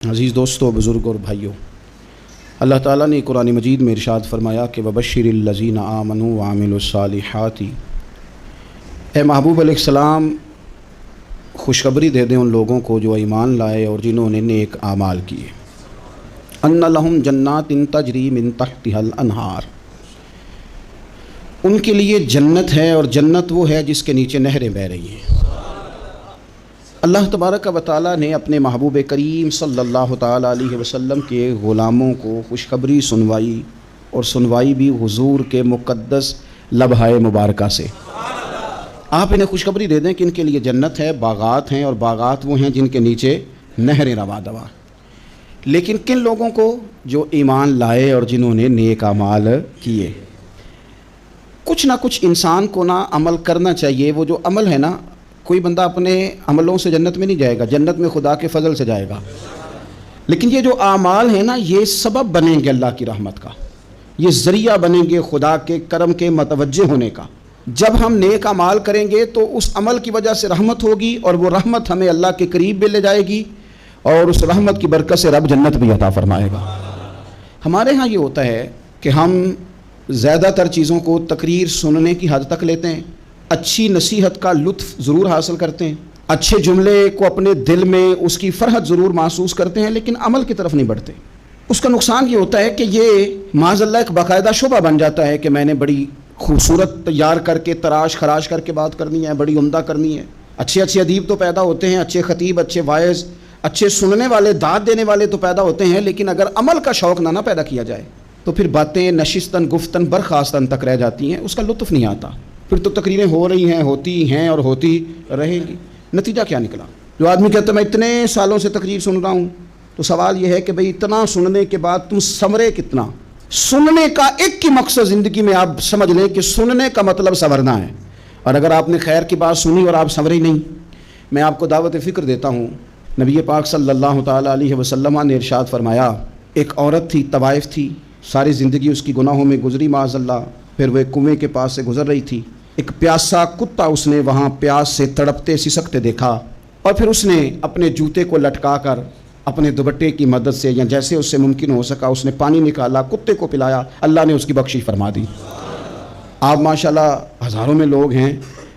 عزیز دوستو، بزرگ اور بھائیوں، اللہ تعالیٰ نے قرآن مجید میں ارشاد فرمایا کہ وبشر الذین آمنوا وعملوا الصالحات، اے محبوب علیہ السلام خوشخبری دے دیں ان لوگوں کو جو ایمان لائے اور جنہوں نے نیک اعمال کیے، ان لہم جنات تجری من تحتها الانہار، ان کے لیے جنت ہے اور جنت وہ ہے جس کے نیچے نہریں بہہ رہی ہیں۔ اللہ تبارک و تعالیٰ نے اپنے محبوب کریم صلی اللہ تعالیٰ علیہ وسلم کے غلاموں کو خوشخبری سنوائی، اور سنوائی بھی حضور کے مقدس لبہائے مبارکہ سے۔ آپ انہیں خوشخبری دے دیں کہ ان کے لیے جنت ہے، باغات ہیں، اور باغات وہ ہیں جن کے نیچے نہریں رواں دواں۔ لیکن کن لوگوں کو؟ جو ایمان لائے اور جنہوں نے نیک اعمال کیے۔ کچھ نہ کچھ انسان کو نہ عمل کرنا چاہیے۔ وہ جو عمل ہے نا، کوئی بندہ اپنے عملوں سے جنت میں نہیں جائے گا، جنت میں خدا کے فضل سے جائے گا، لیکن یہ جو اعمال ہیں نا، یہ سبب بنیں گے اللہ کی رحمت کا، یہ ذریعہ بنیں گے خدا کے کرم کے متوجہ ہونے کا۔ جب ہم نیک اعمال کریں گے تو اس عمل کی وجہ سے رحمت ہوگی، اور وہ رحمت ہمیں اللہ کے قریب بھی لے جائے گی، اور اس رحمت کی برکت سے رب جنت بھی عطا فرمائے گا۔ ہمارے ہاں یہ ہوتا ہے کہ ہم زیادہ تر چیزوں کو تقریر سننے کی حد تک لیتے ہیں، اچھی نصیحت کا لطف ضرور حاصل کرتے ہیں، اچھے جملے کو اپنے دل میں اس کی فرحت ضرور محسوس کرتے ہیں، لیکن عمل کی طرف نہیں بڑھتے۔ اس کا نقصان یہ ہوتا ہے کہ یہ معاذ اللہ ایک باقاعدہ شعبہ بن جاتا ہے کہ میں نے بڑی خوبصورت تیار کر کے تراش خراش کر کے بات کرنی ہے، بڑی عمدہ کرنی ہے۔ اچھے ادیب تو پیدا ہوتے ہیں، اچھے خطیب، اچھے واعظ، اچھے سننے والے، داد دینے والے تو پیدا ہوتے ہیں، لیکن اگر عمل کا شوق نہ پیدا کیا جائے تو پھر باتیں نشستن گفتن برخاستن تک رہ جاتی ہیں، اس کا لطف نہیں آتا۔ پھر تو تقریریں ہو رہی ہیں، ہوتی ہیں اور ہوتی رہیں گی، نتیجہ کیا نکلا؟ جو آدمی کہتا ہے میں اتنے سالوں سے تقریر سن رہا ہوں، تو سوال یہ ہے کہ بھئی اتنا سننے کے بعد تم سنورے کتنا؟ سننے کا ایک ہی مقصد زندگی میں آپ سمجھ لیں کہ سننے کا مطلب سنورنا ہے، اور اگر آپ نے خیر کی بات سنی اور آپ سنورے نہیں، میں آپ کو دعوت فکر دیتا ہوں۔ نبی پاک صلی اللہ تعالیٰ علیہ وسلم نے ارشاد فرمایا، ایک عورت تھی، طوائف تھی، ساری زندگی اس کی گناہوں میں گزری معاذ اللہ، پھر وہ ایک کنویں کے پاس سے گزر رہی تھی، ایک پیاسا کتا اس نے وہاں پیاس سے تڑپتے سسکتے دیکھا، اور پھر اس نے اپنے جوتے کو لٹکا کر اپنے دوپٹے کی مدد سے یا جیسے اس سے ممکن ہو سکا اس نے پانی نکالا، کتے کو پلایا، اللہ نے اس کی بخشش فرما دی۔ آپ ماشاءاللہ ہزاروں میں لوگ ہیں،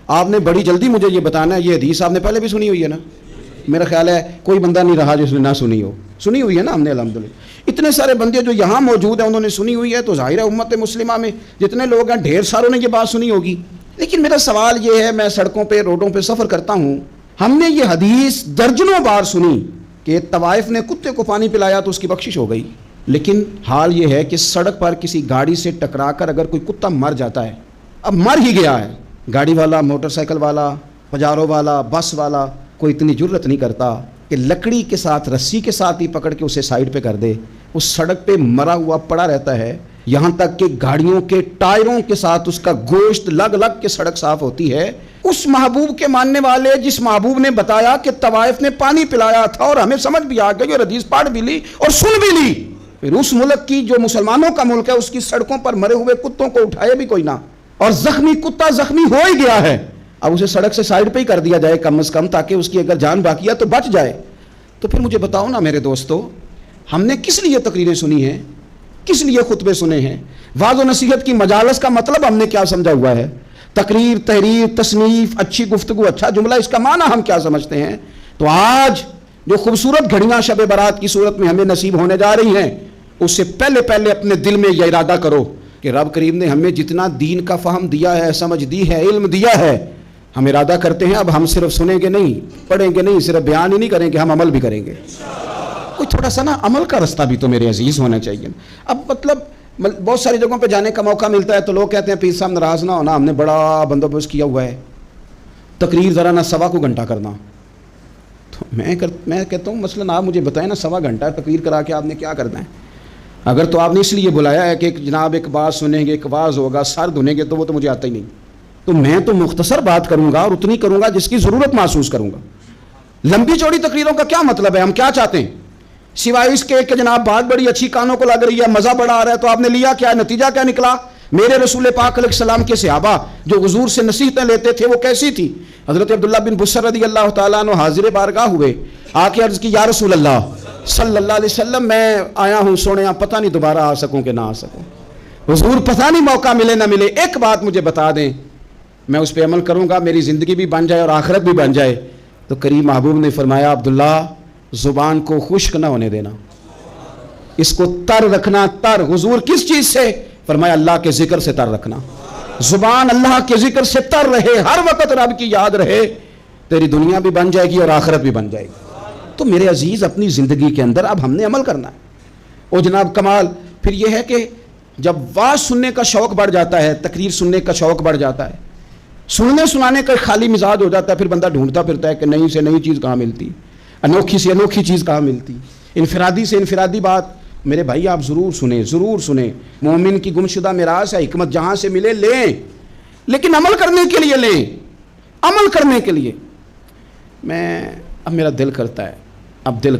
آپ نے بڑی جلدی مجھے یہ بتانا ہے، یہ حدیث آپ نے پہلے بھی سنی ہوئی ہے نا؟ میرا خیال ہے کوئی بندہ نہیں رہا جس نے نہ سنی ہو، سنی ہوئی ہے نا ہم نے الحمدللہ۔ اتنے سارے بندے جو یہاں موجود ہیں انہوں نے سنی ہوئی ہے، تو ظاہر ہے امت مسلمہ میں جتنے لوگ ہیں ڈھیر ساروں نے یہ بات سنی ہوگی۔ لیکن میرا سوال یہ ہے، میں سڑکوں پہ روڈوں پہ سفر کرتا ہوں، ہم نے یہ حدیث درجنوں بار سنی کہ طوائف نے کتے کو پانی پلایا تو اس کی بخشش ہو گئی، لیکن حال یہ ہے کہ سڑک پر کسی گاڑی سے ٹکرا کر اگر کوئی کتا مر جاتا ہے، اب مر ہی گیا ہے، گاڑی والا، موٹر سائیکل والا، پجارو والا، بس والا کوئی اتنی جرت نہیں کرتا کہ لکڑی کے ساتھ، رسی کے ساتھ ہی پکڑ کے اسے سائیڈ پہ کر دے۔ اس سڑک پہ مرا ہوا پڑا رہتا ہے، یہاں تک کہ گاڑیوں کے ٹائروں کے ساتھ اس کا گوشت لگ لگ کے سڑک صاف ہوتی ہے۔ اس محبوب کے ماننے والے جس محبوب نے بتایا کہ طوائف نے پانی پلایا تھا، اور ہمیں سمجھ بھی آ گئی اور حدیث پڑھ بھی لی اور سن بھی لی، پھر اس ملک کی جو مسلمانوں کا ملک ہے اس کی سڑکوں پر مرے ہوئے کتوں کو اٹھائے بھی کوئی نہ، اور زخمی کتا زخمی ہو ہی گیا ہے، اب اسے سڑک سے سائیڈ پہ ہی کر دیا جائے کم از کم، تاکہ اس کی اگر جان باقی ہے تو بچ جائے۔ تو پھر مجھے بتاؤ نا میرے دوستو، ہم نے کس لیے تقریریں سنی ہیں، کس لیے خطبے سنے ہیں؟ واعظ و نصیحت کی مجالس کا مطلب ہم نے کیا سمجھا ہوا ہے؟ تقریر، تحریر، تصنیف، اچھی گفتگو، اچھا جملہ، اس کا معنی ہم کیا سمجھتے ہیں؟ تو آج جو خوبصورت گھڑیاں شب برات کی صورت میں ہمیں نصیب ہونے جا رہی ہیں، اس سے پہلے اپنے دل میں یہ ارادہ کرو کہ رب کریم نے ہمیں جتنا دین کا فہم دیا ہے، سمجھ دی ہے، علم دیا ہے، ہم ارادہ کرتے ہیں اب ہم صرف سنیں گے نہیں، پڑھیں گے نہیں، صرف بیان ہی نہیں کریں گے، ہم عمل بھی کریں گے۔ کوئی تھوڑا سا نا عمل کا رستہ بھی تو میرے عزیز ہونا چاہیے۔ اب مطلب بہت ساری جگہوں پہ جانے کا موقع ملتا ہے تو لوگ کہتے ہیں پیر صاحب ناراض نہ ہونا، ہم نے بڑا بندوبست کیا ہوا ہے، تقریر ذرا نہ سوا کو گھنٹہ کرنا۔ تو میں کہتا ہوں مثلاً آپ مجھے بتائیں نا، سوا گھنٹہ تقریر کرا کے آپ نے کیا کرنا ہے؟ اگر تو آپ نے اس لیے بلایا ہے کہ جناب ایک بات سنیں گے، ایک واعظ ہوگا، سر دھنیں گے، تو وہ تو مجھے آتا ہی نہیں، تو میں تو مختصر بات کروں گا اور اتنی کروں گا جس کی ضرورت محسوس کروں گا۔ لمبی چوڑی تقریروں کا کیا مطلب ہے؟ ہم کیا چاہتے ہیں سوائے اس کے کہ جناب بات بڑی اچھی کانوں کو لگ رہی ہے، مزہ بڑا آ رہا ہے، تو آپ نے لیا کیا؟ نتیجہ کیا نکلا؟ میرے رسول پاک علیہ السلام کے صحابہ جو حضور سے نصیحتیں لیتے تھے وہ کیسی تھی؟ حضرت عبداللہ بن بصر رضی اللہ تعالیٰ عنہ حاضر بارگاہ ہوئے، آ کے عرض کی یا رسول اللہ صلی اللہ علیہ وسلم میں آیا ہوں سونے پتہ نہیں دوبارہ آ سکوں کہ نہ آ سکوں، حضور پتہ نہیں موقع ملے نہ ملے، ایک بات مجھے بتا دیں میں اس پہ عمل کروں گا، میری زندگی بھی بن جائے اور آخرت بھی بن جائے۔ تو کریم محبوب نے فرمایا عبداللہ زبان کو خشک نہ ہونے دینا، اس کو تر رکھنا۔ تر حضور کس چیز سے؟ فرمایا اللہ کے ذکر سے تر رکھنا، زبان اللہ کے ذکر سے تر رہے، ہر وقت رب کی یاد رہے، تیری دنیا بھی بن جائے گی اور آخرت بھی بن جائے گی۔ تو میرے عزیز اپنی زندگی کے اندر اب ہم نے عمل کرنا ہے۔ اور جناب کمال پھر یہ ہے کہ جب واعظ سننے کا شوق بڑھ جاتا ہے، تقریر سننے کا شوق بڑھ جاتا ہے، سننے سنانے کا خالی مزاج ہو جاتا ہے، پھر بندہ ڈھونڈتا پھرتا ہے کہ نئی سے نئی چیز کہاں ملتی، انوکھی سے انوکھی چیز کہاں ملتی، انفرادی سے انفرادی بات۔ میرے بھائی آپ ضرور سنیں، ضرور سنیں، مومن کی گمشدہ میراث ہے، حکمت جہاں سے ملے لیں، لیکن عمل کرنے کے لیے لیں، عمل کرنے کے لیے۔ اب میرا دل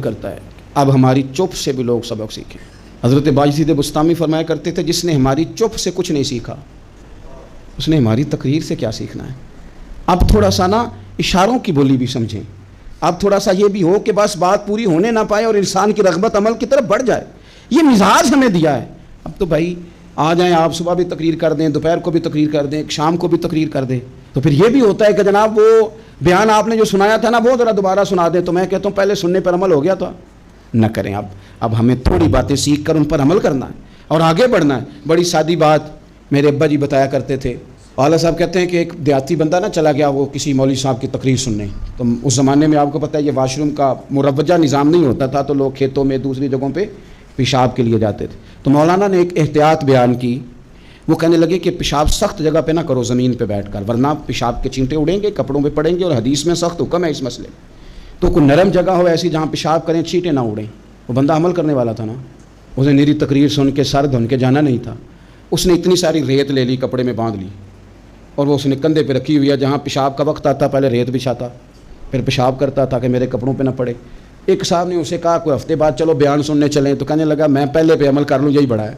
کرتا ہے اب ہماری چپ سے بھی لوگ سبق سیکھیں۔ حضرت باجید بستامی فرمایا کرتے تھے جس نے ہماری چپ سے کچھ نہیں سیکھا اس نے ہماری تقریر سے کیا سیکھنا ہے۔ اب تھوڑا سا نا اشاروں کی بولی بھی سمجھیں، اب تھوڑا سا یہ بھی ہو کہ بس بات پوری ہونے نہ پائے اور انسان کی رغبت عمل کی طرف بڑھ جائے، یہ مزاج ہمیں دیا ہے۔ اب تو بھائی آ جائیں آپ، صبح بھی تقریر کر دیں، دوپہر کو بھی تقریر کر دیں، شام کو بھی تقریر کر دیں، تو پھر یہ بھی ہوتا ہے کہ جناب وہ بیان آپ نے جو سنایا تھا نا وہ ذرا دوبارہ سنا دیں، تو میں کہتا ہوں پہلے سننے پر عمل ہو گیا تھا نہ کریں۔ اب ہمیں تھوڑی باتیں سیکھ کر ان پر عمل کرنا ہے اور آگے بڑھنا ہے۔ بڑی سادی بات میرے ابا جی بتایا کرتے تھے، والا صاحب کہتے ہیں کہ ایک دیہاتی بندہ نا چلا گیا وہ کسی مولوی صاحب کی تقریر سننے، تو اس زمانے میں آپ کو پتہ ہے یہ واش روم کا مروجہ نظام نہیں ہوتا تھا، تو لوگ کھیتوں میں دوسری جگہوں پہ پیشاب کے لیے جاتے تھے۔ تو مولانا نے ایک احتیاط بیان کی، وہ کہنے لگے کہ پیشاب سخت جگہ پہ نہ کرو زمین پہ بیٹھ کر، ورنہ پیشاب کے چینٹے اڑیں گے، کپڑوں پہ پڑیں گے، اور حدیث میں سخت حکم ہے اس مسئلے میں۔ تو کوئی نرم جگہ ہو ایسی جہاں پیشاب کریں چینٹے نہ اڑیں۔ وہ بندہ عمل کرنے والا تھا نا، اسے میری تقریر سن کے سر دھن کے جانا نہیں تھا، اس نے اتنی ساری ریت لے لی، کپڑے میں باندھ لی، اور وہ اس نے کندھے پہ رکھی ہوئی ہے، جہاں پیشاب کا وقت آتا پہلے ریت بچھاتا، پھر پیشاب کرتا تھا کہ میرے کپڑوں پہ نہ پڑے۔ ایک صاحب نے اسے کہا کوئی ہفتے بعد چلو بیان سننے چلیں، تو کہنے لگا میں پہلے پہ عمل کر لوں یہی بڑا ہے،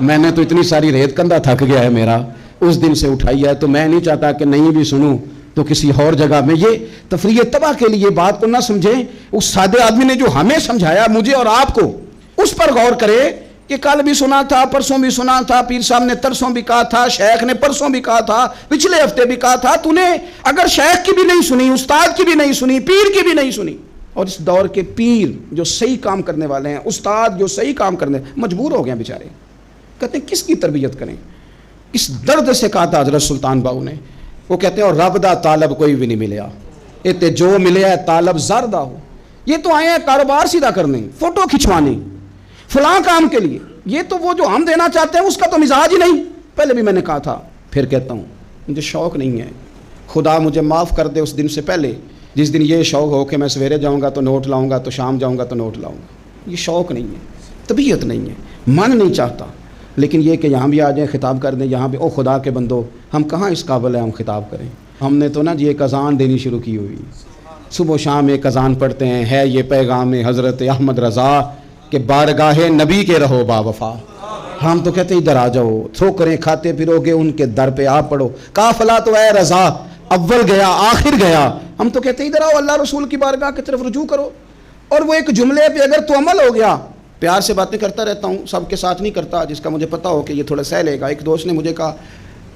میں نے تو اتنی ساری ریت کندھا تھک گیا ہے میرا اس دن سے اٹھائی ہے، تو میں نہیں چاہتا کہ نہیں بھی سنوں تو کسی اور جگہ میں۔ یہ تفریح تباہ کے لیے بات کو نہ سمجھیں، اس سادے آدمی نے جو ہمیں سمجھایا مجھے اور آپ کو، اس پر غور کرے کہ کل بھی سنا تھا، پرسوں بھی سنا تھا، پیر صاحب نے ترسوں بھی کہا تھا، شیخ نے پرسوں بھی کہا تھا، پچھلے ہفتے بھی کہا تھا، تو نے اگر شیخ کی بھی نہیں سنی، استاد کی بھی نہیں سنی، پیر کی بھی نہیں سنی، اور اس دور کے پیر جو صحیح کام کرنے والے ہیں، استاد جو صحیح کام کرنے مجبور ہو گئے بیچارے، کہتے ہیں کس کی تربیت کریں۔ اس درد سے کہا تھا حضرت سلطان باؤ نے، وہ کہتے ہیں اور رب دا طالب کوئی بھی نہیں ملیا، اتے جو ملے ہے طالب زردہ ہو۔ یہ تو آئے ہیں کاروبار سیدھا کرنے، فوٹو کھنچوانے، فلاں کام کے لیے، یہ تو وہ جو ہم دینا چاہتے ہیں اس کا تو مزاج ہی نہیں۔ پہلے بھی میں نے کہا تھا، پھر کہتا ہوں مجھے شوق نہیں ہے، خدا مجھے معاف کر دے اس دن سے پہلے جس دن یہ شوق ہو کہ میں سویرے جاؤں گا تو نوٹ لاؤں گا، تو شام جاؤں گا تو نوٹ لاؤں گا۔ یہ شوق نہیں ہے، طبیعت نہیں ہے، من نہیں چاہتا۔ لیکن یہ کہ یہاں بھی آ جائیں خطاب کر دیں، یہاں بھی او خدا کے بندو، ہم کہاں اس قابل ہیں ہم خطاب کریں۔ ہم نے تو نا جی ایک اذان دینی شروع کی ہوئی، صبح و شام ایک اذان پڑھتے ہیں، ہے یہ پیغام حضرت احمد رضا کہ بارگاہ نبی کے رہو با وفا۔ ہم تو کہتے ہیں ادھر آ جاؤ، ٹھوکریں کھاتے پھرو گے ان کے در پہ آپ پڑھو، قافلہ تو اے رضا اول گیا آخر گیا۔ ہم تو کہتے ہیں ادھر آؤ، اللہ رسول کی بارگاہ کی طرف رجوع کرو۔ اور وہ ایک جملے پہ اگر تو عمل ہو گیا، پیار سے باتیں کرتا رہتا ہوں، سب کے ساتھ نہیں کرتا، جس کا مجھے پتہ ہو کہ یہ تھوڑا سہ لے گا۔ ایک دوست نے مجھے کہا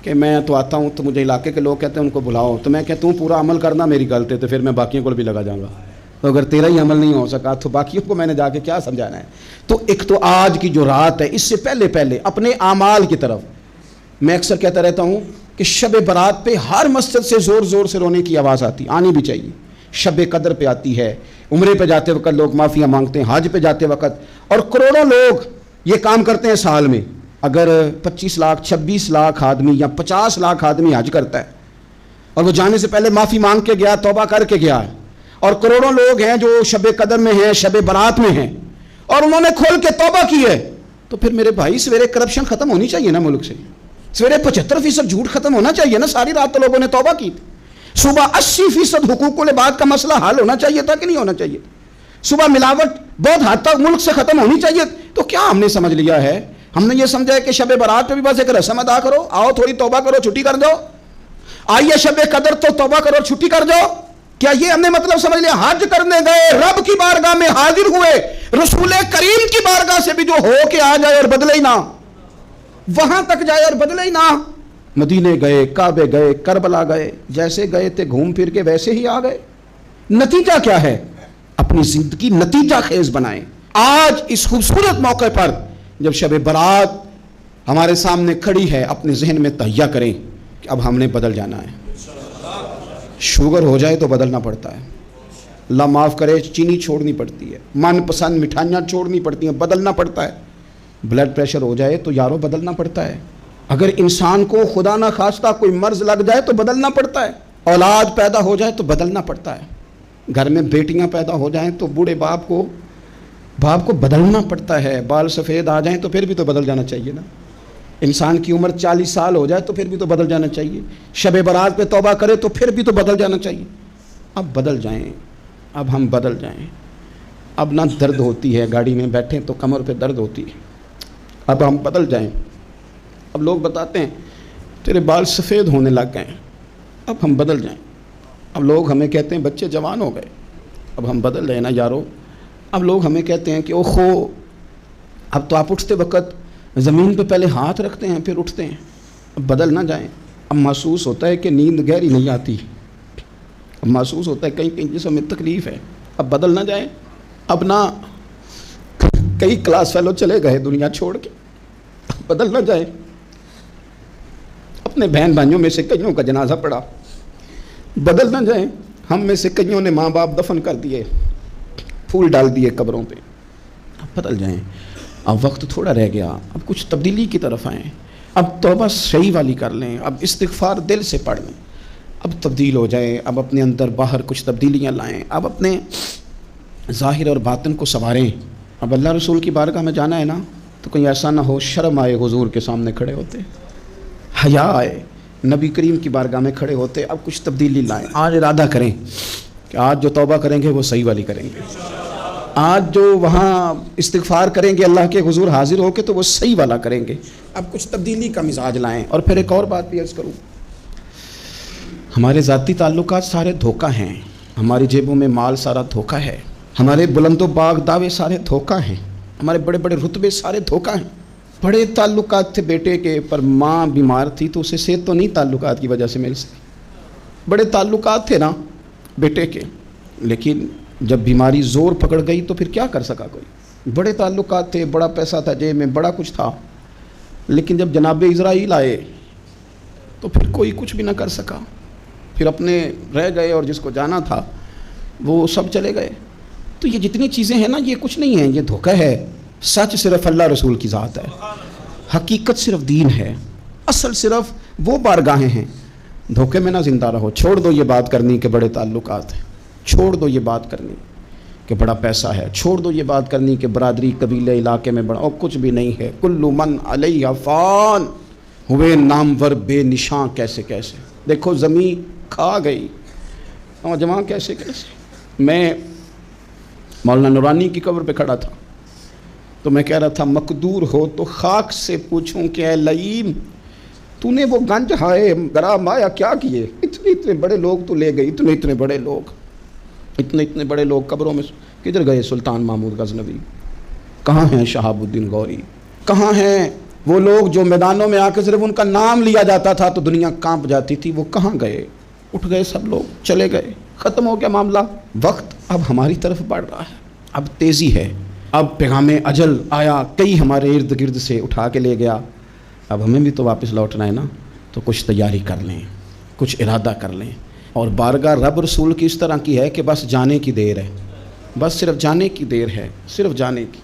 کہ میں تو آتا ہوں تو مجھے علاقے کے لوگ کہتے ہیں ان کو بلاؤ، تو میں کہتا ہوں پورا عمل کرنا میری غلط ہے، تو پھر میں باقیوں کو بھی لگا جاؤں گا، تو اگر تیرا ہی عمل نہیں ہو سکا تو باقیوں کو میں نے جا کے کیا سمجھانا ہے۔ تو ایک تو آج کی جو رات ہے، اس سے پہلے اپنے اعمال کی طرف میں اکثر کہتا رہتا ہوں کہ شب برات پہ ہر مسجد سے زور زور سے رونے کی آواز آنی بھی چاہیے۔ شب قدر پہ آتی ہے، عمرے پہ جاتے وقت لوگ معافیاں مانگتے ہیں، حج پہ جاتے وقت، اور کروڑوں لوگ یہ کام کرتے ہیں سال میں۔ اگر 25 لاکھ 26 لاکھ آدمی یا 50 لاکھ آدمی حج کرتا ہے اور وہ جانے سے پہلے معافی مانگ کے گیا، توبہ کر کے گیا ہے، اور کروڑوں لوگ ہیں جو شب قدر میں ہیں، شب برات میں ہیں، اور انہوں نے کھول کے توبہ کی ہے، تو پھر میرے بھائی سویرے کرپشن ختم ہونی چاہیے نا ملک سے، سویرے 75% جھوٹ ختم ہونا چاہیے نا، ساری رات تو لوگوں نے توبہ کی تھی، صبح 80% حقوق العباد کا مسئلہ حل ہونا چاہیے تھا کہ نہیں ہونا چاہیے، صبح ملاوٹ بہت حد تک ملک سے ختم ہونی چاہیے۔ تو کیا ہم نے سمجھ لیا ہے؟ ہم نے یہ سمجھا ہے کہ شب برات پہ بھی بس ایک رسم ادا کرو، آؤ تھوڑی توبہ کرو چھٹی کر جاؤ، آئیے شب قدر تو توبہ کرو چھٹی کر جاؤ، کیا یہ ہم نے مطلب سمجھ لیا حج کرنے گئے, رب کی بارگاہ میں حاضر ہوئے, رسول کریم کی بارگاہ سے بھی جو ہو کے آ جائے اور بدلے ہی نہ, وہاں تک جائے اور بدلے ہی نہ. مدینے گئے, کعبے گئے, کربلا گئے, جیسے گئے تھے گھوم پھر کے ویسے ہی آ گئے. نتیجہ کیا ہے؟ اپنی زندگی نتیجہ خیز بنائیں. آج اس خوبصورت موقع پر جب شب برات ہمارے سامنے کھڑی ہے, اپنے ذہن میں تہیہ کریں کہ اب ہم نے بدل جانا ہے. شوگر ہو جائے تو بدلنا پڑتا ہے, اللہ معاف کرے, چینی چھوڑنی پڑتی ہے, من پسند مٹھائیاں چھوڑنی پڑتی ہیں, بدلنا پڑتا ہے. بلڈ پریشر ہو جائے تو یارو بدلنا پڑتا ہے. اگر انسان کو خدا نہ خواستہ کوئی مرض لگ جائے تو بدلنا پڑتا ہے. اولاد پیدا ہو جائے تو بدلنا پڑتا ہے. گھر میں بیٹیاں پیدا ہو جائیں تو بوڑھے باپ کو بدلنا پڑتا ہے. بال سفید آ جائیں تو پھر بھی تو بدل جانا چاہیے نا. انسان کی عمر 40 سال ہو جائے تو پھر بھی تو بدل جانا چاہیے. شب برات پہ توبہ کرے تو پھر بھی تو بدل جانا چاہیے. اب بدل جائیں, اب ہم بدل جائیں. اب نہ درد ہوتی ہے, گاڑی میں بیٹھیں تو کمر پہ درد ہوتی ہے. اب ہم بدل جائیں. اب لوگ بتاتے ہیں تیرے بال سفید ہونے لگ گئے ہیں, اب ہم بدل جائیں. اب لوگ ہمیں کہتے ہیں بچے جوان ہو گئے, اب ہم بدل رہے نا یارو. اب لوگ ہمیں کہتے ہیں کہ اوہو اب تو آپ اٹھتے وقت زمین پہ پہلے ہاتھ رکھتے ہیں پھر اٹھتے ہیں. اب بدل نہ جائیں. اب محسوس ہوتا ہے کہ نیند گہری نہیں آتی, اب محسوس ہوتا ہے کہیں کہیں جسم میں تکلیف ہے. اب بدل نہ جائیں. اب نہ کئی کلاس فیلو چلے گئے دنیا چھوڑ کے, بدل نہ جائیں. اپنے بہن بھائیوں میں سے کئیوں کا جنازہ پڑا, بدل نہ جائیں. ہم میں سے کئیوں نے ماں باپ دفن کر دیے, پھول ڈال دیے قبروں پہ. اب بدل جائیں. اب وقت تھوڑا رہ گیا, اب کچھ تبدیلی کی طرف آئیں. اب توبہ صحیح والی کر لیں, اب استغفار دل سے پڑھ لیں, اب تبدیل ہو جائیں. اب اپنے اندر باہر کچھ تبدیلیاں لائیں, اب اپنے ظاہر اور باطن کو سنواریں. اب اللہ رسول کی بارگاہ میں جانا ہے نا تو کہیں ایسا نہ ہو شرم آئے حضور کے سامنے کھڑے ہوتے, حیا آئے نبی کریم کی بارگاہ میں کھڑے ہوتے. اب کچھ تبدیلی لائیں. آج ارادہ کریں کہ آج جو توبہ کریں گے وہ صحیح والی کریں گے. آج جو وہاں استغفار کریں گے اللہ کے حضور حاضر ہو کے تو وہ صحیح والا کریں گے. اب کچھ تبدیلی کا مزاج لائیں. اور پھر ایک اور بات بھی عرض کروں, ہمارے ذاتی تعلقات سارے دھوکہ ہیں, ہماری جیبوں میں مال سارا دھوکہ ہے, ہمارے بلند و باغ دعوے سارے دھوکہ ہیں, ہمارے بڑے بڑے رتبے سارے دھوکہ ہیں. بڑے تعلقات تھے بیٹے کے, پر ماں بیمار تھی تو اسے صحت تو نہیں تعلقات کی وجہ سے مل سکی. بڑے تعلقات تھے نا بیٹے کے, لیکن جب بیماری زور پکڑ گئی تو پھر کیا کر سکا کوئی. بڑے تعلقات تھے, بڑا پیسہ تھا جیب میں, بڑا کچھ تھا, لیکن جب جناب اسرائیل آئے تو پھر کوئی کچھ بھی نہ کر سکا. پھر اپنے رہ گئے اور جس کو جانا تھا وہ سب چلے گئے. تو یہ جتنی چیزیں ہیں نا یہ کچھ نہیں ہیں, یہ دھوکہ ہے. سچ صرف اللہ رسول کی ذات ہے, حقیقت صرف دین ہے, اصل صرف وہ بارگاہیں ہیں. دھوکے میں نہ زندہ رہو. چھوڑ دو یہ بات کرنی کہ بڑے تعلقات ہیں, چھوڑ دو یہ بات کرنی کہ بڑا پیسہ ہے, چھوڑ دو یہ بات کرنی کہ برادری قبیلے علاقے میں بڑا, اور کچھ بھی نہیں ہے. کل من علیہ فان, ہوئے نامور بے نشاں کیسے کیسے. دیکھو زمین کھا گئی, نوجوان کیسے کیسے. میں مولانا نورانی کی قبر پہ کھڑا تھا تو میں کہہ رہا تھا مقدور ہو تو خاک سے پوچھوں کہ اے لئیم تو نے وہ گنج ہائے گرام آیا کیا کیے. اتنے بڑے لوگ تو لے گئی, اتنے بڑے لوگ, اتنے بڑے لوگ قبروں میں کدھر گئے. سلطان محمود غزنوی کہاں ہیں, شہاب الدین غوری کہاں ہیں, وہ لوگ جو میدانوں میں آ کے صرف ان کا نام لیا جاتا تھا تو دنیا کانپ جاتی تھی, وہ کہاں گئے. اٹھ گئے سب لوگ, چلے گئے, ختم ہو گیا معاملہ. وقت اب ہماری طرف بڑھ رہا ہے, اب تیزی ہے, اب پیغام اجل آیا, کئی ہمارے ارد گرد سے اٹھا کے لے گیا. اب ہمیں بھی تو واپس لوٹنا ہے نا, تو کچھ تیاری کر لیں, کچھ ارادہ کر لیں. اور بارگاہ رب رسول کی اس طرح کی ہے کہ بس جانے کی دیر ہے, بس صرف جانے کی دیر ہے, صرف جانے کی.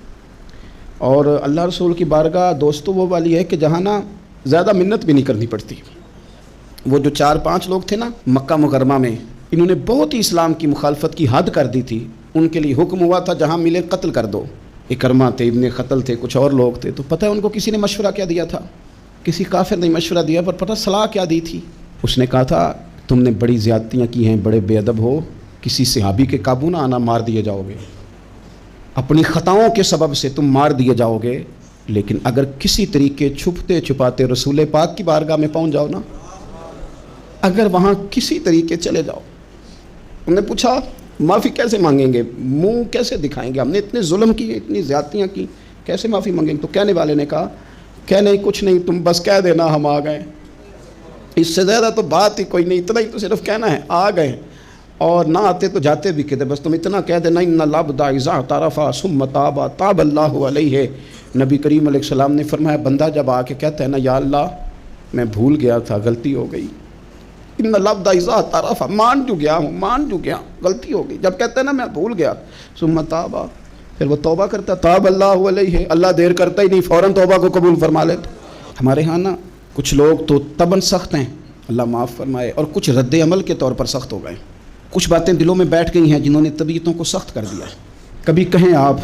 اور اللہ رسول کی بارگاہ دوستوں وہ والی ہے کہ جہاں نا زیادہ منت بھی نہیں کرنی پڑتی. وہ جو 4-5 لوگ تھے نا مکہ مکرمہ میں, انہوں نے بہت ہی اسلام کی مخالفت کی حد کر دی تھی. ان کے لیے حکم ہوا تھا جہاں ملے قتل کر دو. اکرمہ تھے, ابن قتل تھے, کچھ اور لوگ تھے. تو پتہ ہے ان کو کسی نے مشورہ کیا دیا تھا, کسی کافر نے مشورہ دیا, پر پتہ صلاح کیا دی تھی. اس نے کہا تھا تم نے بڑی زیادتیاں کی ہیں, بڑے بے ادب ہو, کسی صحابی کے قابو نہ آنا, مار دیے جاؤ گے. اپنی خطاؤں کے سبب سے تم مار دیے جاؤ گے, لیکن اگر کسی طریقے چھپتے چھپاتے رسول پاک کی بارگاہ میں پہنچ جاؤ نا, اگر وہاں کسی طریقے چلے جاؤ انہوں نے پوچھا معافی کیسے مانگیں گے، منہ کیسے دکھائیں گے، ہم نے اتنے ظلم کیے، اتنی زیادتیاں کی، کیسے معافی مانگیں گے؟ تو کہنے والے نے کہا کہ نہیں کچھ نہیں، تم بس کہہ دینا ہم آ گئے، اس سے زیادہ تو بات ہی کوئی نہیں، اتنا ہی تو صرف کہنا ہے آ گئے، اور نہ آتے تو جاتے بھی کہتے، بس تم اتنا کہہ دینا ان العبد اذا اعترف ثم تاب تاب اللہ علیہ۔ نبی کریم علیہ السلام نے فرمایا بندہ جب آ کے کہتا ہے نا یا اللہ میں بھول گیا تھا، غلطی ہو گئی، ان العبد اذا اعترف، مان جو گیا ہوں، مان جو گیا، غلطی ہو گئی، جب کہتا ہے نا میں بھول گیا، ثم تاب، پھر وہ توبہ کرتا، تاب اللہ علیہ، اللہ دیر کرتا ہی نہیں، فوراً توبہ کو قبول فرما لیتا۔ ہمارے ہاں نا کچھ لوگ تو طبعاً سخت ہیں، اللہ معاف فرمائے، اور کچھ رد عمل کے طور پر سخت ہو گئے، کچھ باتیں دلوں میں بیٹھ گئی ہیں جنہوں نے طبیعتوں کو سخت کر دیا ہے۔ کبھی کہیں آپ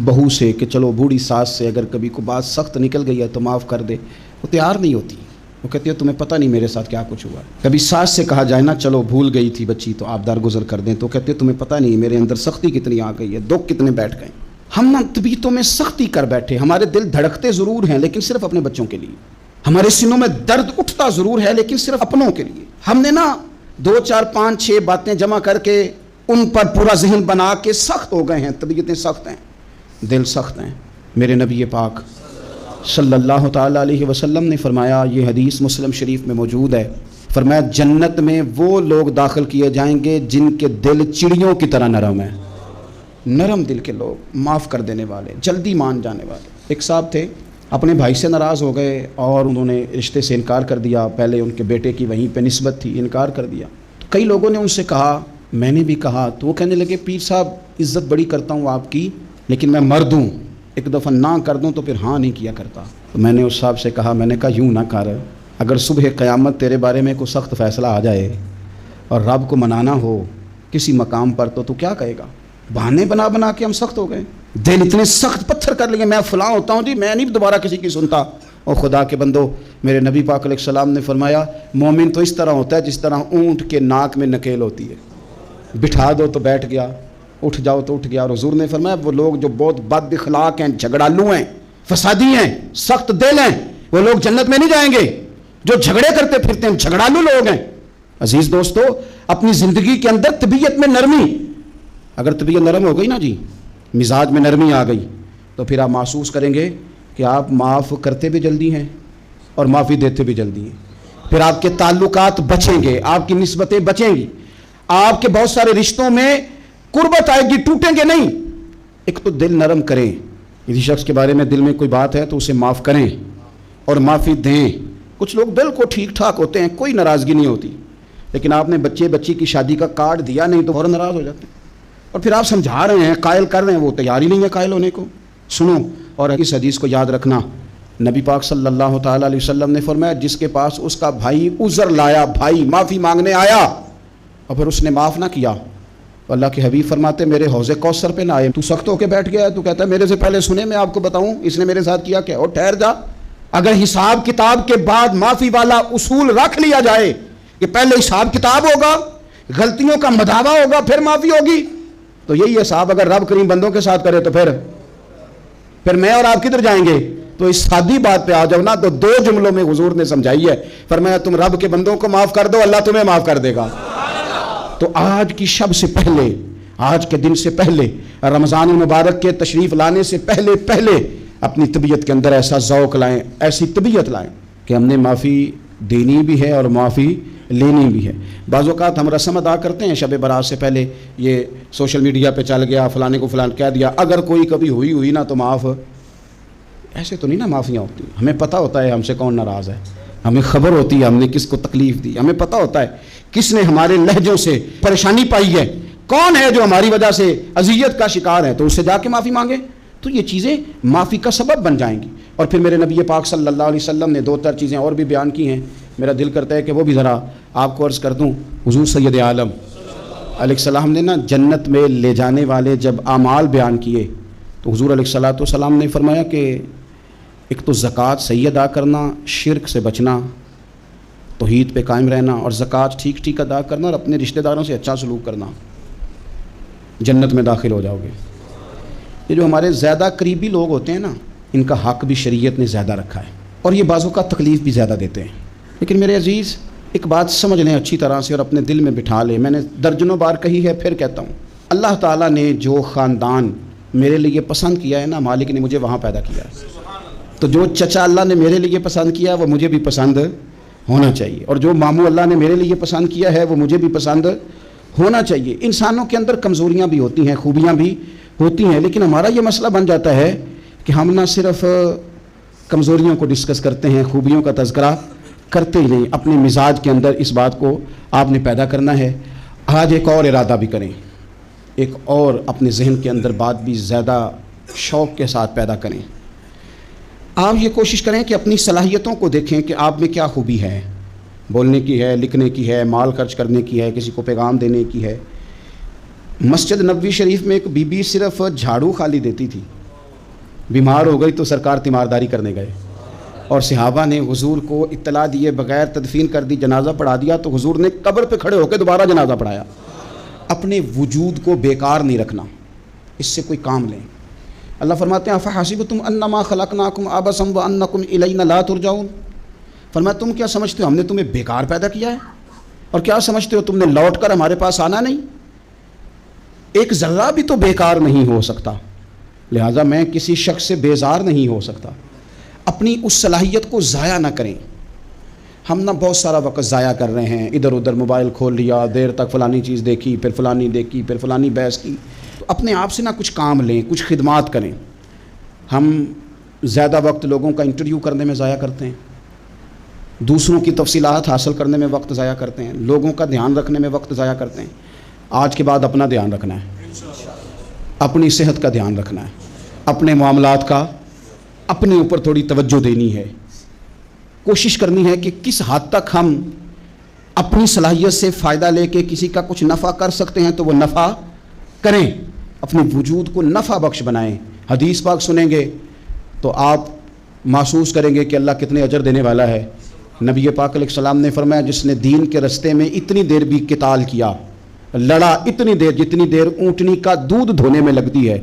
بہو سے کہ چلو بوڑھی ساس سے اگر کبھی کوئی بات سخت نکل گئی ہے تو معاف کر دے، وہ تیار نہیں ہوتی، وہ کہتی ہے تمہیں پتہ نہیں میرے ساتھ کیا کچھ ہوا۔ کبھی ساس سے کہا جائے نا چلو بھول گئی تھی بچی تو آپ درگزر کر دیں، تو کہتے تمہیں پتہ نہیں میرے اندر سختی کتنی آ گئی ہے، دکھ کتنے بیٹھ گئے۔ ہم نا طبیعتوں میں سختی کر بیٹھے، ہمارے دل دھڑکتے ضرور ہیں لیکن صرف اپنے بچوں کے لیے، ہمارے سینوں میں درد اٹھتا ضرور ہے لیکن صرف اپنوں کے لیے۔ ہم نے نا 2 4 5 6 باتیں جمع کر کے ان پر پورا ذہن بنا کے سخت ہو گئے ہیں، طبیعتیں سخت ہیں، دل سخت ہیں۔ میرے نبی پاک صلی اللہ تعالیٰ علیہ وسلم نے فرمایا، یہ حدیث مسلم شریف میں موجود ہے، فرمایا جنت میں وہ لوگ داخل کیے جائیں گے جن کے دل چڑیوں کی طرح نرم ہیں، نرم دل کے لوگ، معاف کر دینے والے، جلدی مان جانے والے۔ ایک صاحب تھے اپنے بھائی سے ناراض ہو گئے اور انہوں نے رشتے سے انکار کر دیا، پہلے ان کے بیٹے کی وہیں پہ نسبت تھی، انکار کر دیا۔ تو کئی لوگوں نے ان سے کہا، میں نے بھی کہا، تو وہ کہنے لگے پیر صاحب عزت بڑی کرتا ہوں آپ کی لیکن میں مرد ہوں، ایک دفعہ نہ کر دوں تو پھر ہاں نہیں کیا کرتا۔ تو میں نے اس صاحب سے کہا، میں نے کہا یوں نہ کر، اگر صبح قیامت تیرے بارے میں کوئی سخت فیصلہ آ جائے اور رب کو منانا ہو کسی مقام پر تو کیا کہے گا؟ بہانے بنا بنا کے ہم سخت ہو گئے، دل اتنے سخت پتھر کر لیے، میں فلاں ہوتا ہوں جی، میں نہیں دوبارہ کسی کی سنتا۔ اور خدا کے بندو، میرے نبی پاک علیہ السلام نے فرمایا مومن تو اس طرح ہوتا ہے جس طرح اونٹ کے ناک میں نکیل ہوتی ہے، بٹھا دو تو بیٹھ گیا، اٹھ جاؤ تو اٹھ گیا۔ اور حضور نے فرمایا وہ لوگ جو بہت بد اخلاق ہیں، جھگڑالو ہیں، فسادی ہیں، سخت دل ہیں، وہ لوگ جنت میں نہیں جائیں گے، جو جھگڑے کرتے پھرتے ہیں، جھگڑالو لوگ ہیں۔ عزیز دوستو، اپنی زندگی کے اندر طبیعت میں نرمی، اگر طبیعت نرم ہو گئی نا جی، مزاج میں نرمی آ گئی، تو پھر آپ محسوس کریں گے کہ آپ معاف کرتے بھی جلدی ہیں اور معافی دیتے بھی جلدی ہیں۔ پھر آپ کے تعلقات بچیں گے، آپ کی نسبتیں بچیں گی، آپ کے بہت سارے رشتوں میں قربت آئے گی، ٹوٹیں گے نہیں۔ ایک تو دل نرم کریں، کسی شخص کے بارے میں دل میں کوئی بات ہے تو اسے معاف کریں اور معافی دیں۔ کچھ لوگ بالکل ٹھیک ٹھاک ہوتے ہیں، کوئی ناراضگی نہیں ہوتی، لیکن آپ نے بچی کی شادی کا کارڈ دیا نہیں تو فوراً ناراض ہو جاتے ہیں، اور پھر آپ سمجھا رہے ہیں، قائل کر رہے ہیں، وہ تیار ہی نہیں ہے قائل ہونے کو۔ سنو، اور اس حدیث کو یاد رکھنا، نبی پاک صلی اللہ تعالیٰ علیہ وسلم نے فرمایا جس کے پاس اس کا بھائی عذر لایا، بھائی معافی مانگنے آیا اور پھر اس نے معاف نہ کیا، تو اللہ کے حبیب فرماتے میرے حوض کوثر پہ نہ آئے۔ تو سخت ہو کے بیٹھ گیا ہے، تو کہتا ہے میرے سے پہلے سنے، میں آپ کو بتاؤں اس نے میرے ساتھ کیا کیا، اور ٹھہر جا۔ اگر حساب کتاب کے بعد معافی والا اصول رکھ لیا جائے کہ پہلے حساب کتاب ہوگا، غلطیوں کا مداوع ہوگا، پھر معافی ہوگی، تو یہی حساب اگر رب کریم بندوں کے ساتھ کرے تو پھر میں اور آپ کدھر جائیں گے؟ تو اس سادی بات پہ آ جاؤ نا، تو 2 جملوں میں حضور نے سمجھائی ہے، فرمایا تم رب کے بندوں کو معاف کر دو، اللہ تمہیں معاف کر دے گا۔ تو آج کی شب سے پہلے، آج کے دن سے پہلے، رمضان المبارک کے تشریف لانے سے پہلے اپنی طبیعت کے اندر ایسا ذوق لائیں، ایسی طبیعت لائیں کہ ہم نے معافی دینی بھی ہے اور معافی لینی بھی ہے۔ بعض اوقات ہم رسم ادا کرتے ہیں شب برات سے پہلے، یہ سوشل میڈیا پہ چل گیا، فلانے کو فلان کہہ دیا، اگر کوئی کبھی ہوئی نا تو معاف، ایسے تو نہیں نا معافیاں ہوتی۔ ہمیں پتہ ہوتا ہے ہم سے کون ناراض ہے، ہمیں خبر ہوتی ہے ہم نے کس کو تکلیف دی، ہمیں پتہ ہوتا ہے کس نے ہمارے لہجوں سے پریشانی پائی ہے، کون ہے جو ہماری وجہ سے اذیت کا شکار ہے، تو اس سے جا کے معافی مانگے، تو یہ چیزیں معافی کا سبب بن جائیں گی۔ اور پھر میرے نبی پاک صلی اللہ علیہ وسلم نے 2 چیزیں اور بھی بیان کی ہیں، میرا دل کرتا ہے کہ وہ بھی ذرا آپ کو عرض کر دوں۔ حضور سید عالم علیہ السلام نے نا جنت میں لے جانے والے جب اعمال بیان کیے تو حضور علیہ السلام نے فرمایا کہ ایک تو زکوٰۃ صحیح ادا کرنا، شرک سے بچنا، توحید پہ قائم رہنا، اور زکوٰۃ ٹھیک ادا کرنا، اور اپنے رشتہ داروں سے اچھا سلوک کرنا، جنت میں داخل ہو جاؤ گے۔ یہ جو ہمارے زیادہ قریبی لوگ ہوتے ہیں نا، ان کا حق بھی شریعت نے زیادہ رکھا ہے، اور یہ بعضوں کا تکلیف بھی زیادہ دیتے ہیں۔ لیکن میرے عزیز، ایک بات سمجھ لیں اچھی طرح سے اور اپنے دل میں بٹھا لیں، میں نے درجنوں بار کہی ہے، پھر کہتا ہوں، اللہ تعالیٰ نے جو خاندان میرے لیے پسند کیا ہے نا، مالک نے مجھے وہاں پیدا کیا ہے، تو جو چچا اللہ نے میرے لیے پسند کیا وہ مجھے بھی پسند ہونا چاہیے، اور جو ماموں اللہ نے میرے لیے پسند کیا ہے وہ مجھے بھی پسند ہونا چاہیے۔ انسانوں کے اندر کمزوریاں بھی ہوتی ہیں، خوبیاں بھی ہوتی ہیں، لیکن ہمارا یہ مسئلہ بن جاتا ہے کہ ہم نہ صرف کمزوریوں کو ڈسکس کرتے ہیں، خوبیوں کا تذکرہ کرتے ہی نہیں۔ اپنے مزاج کے اندر اس بات کو آپ نے پیدا کرنا ہے۔ آج ایک اور ارادہ بھی کریں، ایک اور اپنے ذہن کے اندر بات بھی زیادہ شوق کے ساتھ پیدا کریں۔ آپ یہ کوشش کریں کہ اپنی صلاحیتوں کو دیکھیں کہ آپ میں کیا خوبی ہے، بولنے کی ہے، لکھنے کی ہے، مال خرچ کرنے کی ہے، کسی کو پیغام دینے کی ہے۔ مسجد نبوی شریف میں ایک بی بی صرف جھاڑو خالی دیتی تھی، بیمار ہو گئی تو سرکار تیمارداری کرنے گئے، اور صحابہ نے حضور کو اطلاع دیے بغیر تدفین کر دی، جنازہ پڑھا دیا، تو حضور نے قبر پہ کھڑے ہو کے دوبارہ جنازہ پڑھایا۔ اپنے وجود کو بیکار نہیں رکھنا، اس سے کوئی کام لیں۔ اللہ فرماتے ہیں افحسبتم انما خلقناکم عبثا وانکم الینا لا ترجعون، فرمایا تم کیا سمجھتے ہو ہم نے تمہیں بیکار پیدا کیا ہے، اور کیا سمجھتے ہو تم نے لوٹ کر ہمارے پاس آنا نہیں؟ ایک ذرہ بھی تو بیکار نہیں ہو سکتا، لہٰذا میں کسی شخص سے بیزار نہیں ہو سکتا۔ اپنی اس صلاحیت کو ضائع نہ کریں۔ ہم نہ بہت سارا وقت ضائع کر رہے ہیں، ادھر ادھر موبائل کھول لیا، دیر تک فلانی چیز دیکھی، پھر فلانی دیکھی، پھر فلانی بحث کی۔ تو اپنے آپ سے نہ کچھ کام لیں، کچھ خدمات کریں۔ ہم زیادہ وقت لوگوں کا انٹرویو کرنے میں ضائع کرتے ہیں، دوسروں کی تفصیلات حاصل کرنے میں وقت ضائع کرتے ہیں، لوگوں کا دھیان رکھنے میں وقت ضائع کرتے ہیں۔ آج کے بعد اپنا دھیان رکھنا ہے، اپنی صحت کا دھیان رکھنا ہے، اپنے معاملات کا اپنے اوپر تھوڑی توجہ دینی ہے۔ کوشش کرنی ہے کہ کس حد تک ہم اپنی صلاحیت سے فائدہ لے کے کسی کا کچھ نفع کر سکتے ہیں تو وہ نفع کریں، اپنے وجود کو نفع بخش بنائیں۔ حدیث پاک سنیں گے تو آپ محسوس کریں گے کہ اللہ کتنے اجر دینے والا ہے۔ نبی پاک علیہ السلام نے فرمایا جس نے دین کے رستے میں اتنی دیر بھی قتال کیا، لڑا اتنی دیر جتنی دیر اونٹنی کا دودھ دھونے میں لگتی ہے،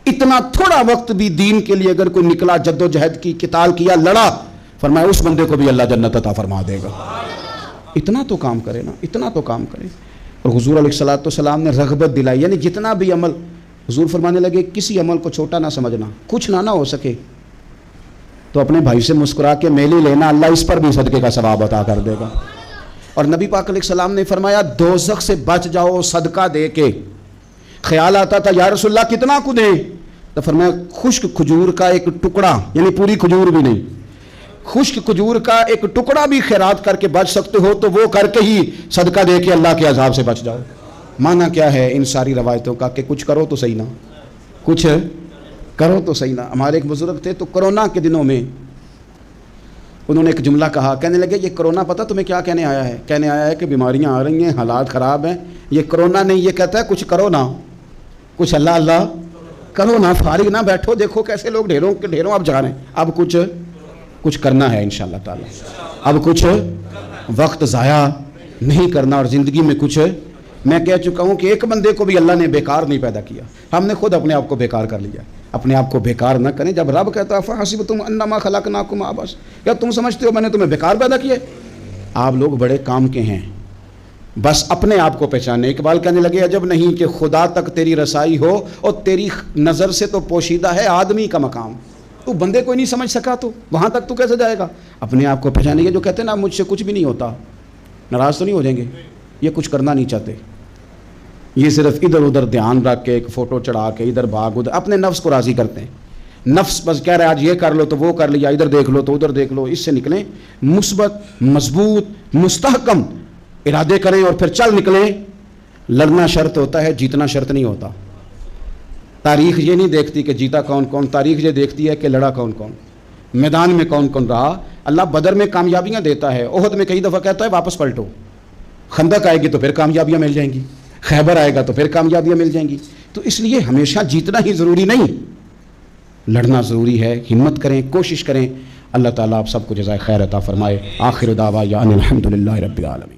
اتنا تھوڑا وقت بھی دین کے لیے اگر کوئی نکلا، جد و جہد کی، قتال کیا، لڑا، فرمایا اس بندے کو بھی اللہ جنت عطا فرما دے گا۔ اتنا تو کام کرے نا، اتنا تو کام کرے۔ اور حضور علیہ الصلوۃ نے رغبت دلائی، یعنی جتنا بھی عمل، حضور فرمانے لگے کسی عمل کو چھوٹا نہ سمجھنا، کچھ نہ ہو سکے تو اپنے بھائی سے مسکرا کے میلی لینا، اللہ اس پر بھی صدقے کا ثواب عطا کر دے گا۔ اور نبی پاک علیہ السلام نے فرمایا دوزخ سے بچ جاؤ صدقہ دے کے۔ خیال آتا تھا یا رسول اللہ کتنا کو دیں، تو فرمایا خشک کھجور کا ایک ٹکڑا، یعنی پوری کھجور بھی نہیں، خشک کھجور کا ایک ٹکڑا بھی خیرات کر کے بچ سکتے ہو تو وہ کر کے ہی صدقہ دے کے اللہ کے عذاب سے بچ جاؤ۔ معنی کیا ہے ان ساری روایتوں کا کہ کچھ کرو تو صحیح نا، کچھ کرو تو صحیح نا۔ ہمارے ایک بزرگ تھے تو کرونا کے دنوں میں انہوں نے ایک جملہ کہا، کہنے لگے یہ کرونا پتہ تمہیں کیا کہنے آیا ہے؟ کہنے آیا ہے کہ بیماریاں آ رہی ہیں، حالات خراب ہیں، یہ کرونا نہیں، یہ کہتا ہے کچھ کرو نا، کچھ اللہ اللہ کرو نا، فارغ نہ بیٹھو، دیکھو کیسے لوگ ڈھیروں کے ڈھیروں اب جا رہے ہیں، اب کچھ کرنا ہے انشاءاللہ تعالی، اب کچھ وقت ضائع نہیں کرنا، اور زندگی میں کچھ، میں کہہ چکا ہوں کہ ایک بندے کو بھی اللہ نے بیکار نہیں پیدا کیا، ہم نے خود اپنے آپ کو بیکار کر لیا۔ اپنے آپ کو بیکار نہ کریں۔ جب رب کہتا ہے فحسبتم انما خلقناکم عبثا، کیا تم سمجھتے ہو میں نے تمہیں بیکار پیدا کیا؟ آپ لوگ بڑے کام کے ہیں، بس اپنے آپ کو پہچانے۔ اقبال کہنے لگے عجب نہیں کہ خدا تک تیری رسائی ہو اور تیری نظر سے تو پوشیدہ ہے آدمی کا مقام، تو بندے کوئی نہیں سمجھ سکا تو وہاں تک تو کیسے جائے گا؟ اپنے آپ کو پہچانے کے جو کہتے ہیں نا مجھ سے کچھ بھی نہیں ہوتا، ناراض تو نہیں ہو جائیں گے، یہ کچھ کرنا نہیں چاہتے، یہ صرف ادھر ادھر دھیان رکھ کے ایک فوٹو چڑھا کے ادھر بھاگ ادھر اپنے نفس کو راضی کرتے ہیں۔ نفس بس کہہ رہا ہے آج یہ کر لو تو وہ کر لیا، ادھر دیکھ لو تو ادھر دیکھ لو۔ اس سے نکلیں، مثبت مضبوط مستحکم ارادے کریں اور پھر چل نکلیں۔ لڑنا شرط ہوتا ہے، جیتنا شرط نہیں ہوتا۔ تاریخ یہ نہیں دیکھتی کہ جیتا کون کون، تاریخ یہ دیکھتی ہے کہ لڑا کون کون، میدان میں کون کون رہا۔ اللہ بدر میں کامیابیاں دیتا ہے، احد میں کئی دفعہ کہتا ہے واپس پلٹو، خندق آئے گی تو پھر کامیابیاں مل جائیں گی، خیبر آئے گا تو پھر کامیابیاں مل جائیں گی۔ تو اس لیے ہمیشہ جیتنا ہی ضروری نہیں، لڑنا ضروری ہے۔ ہمت کریں، کوشش کریں۔ اللہ تعالیٰ آپ سب کو جزائے خیر عطا فرمائے۔ آخر دعوانا الحمدللہ رب العالمین۔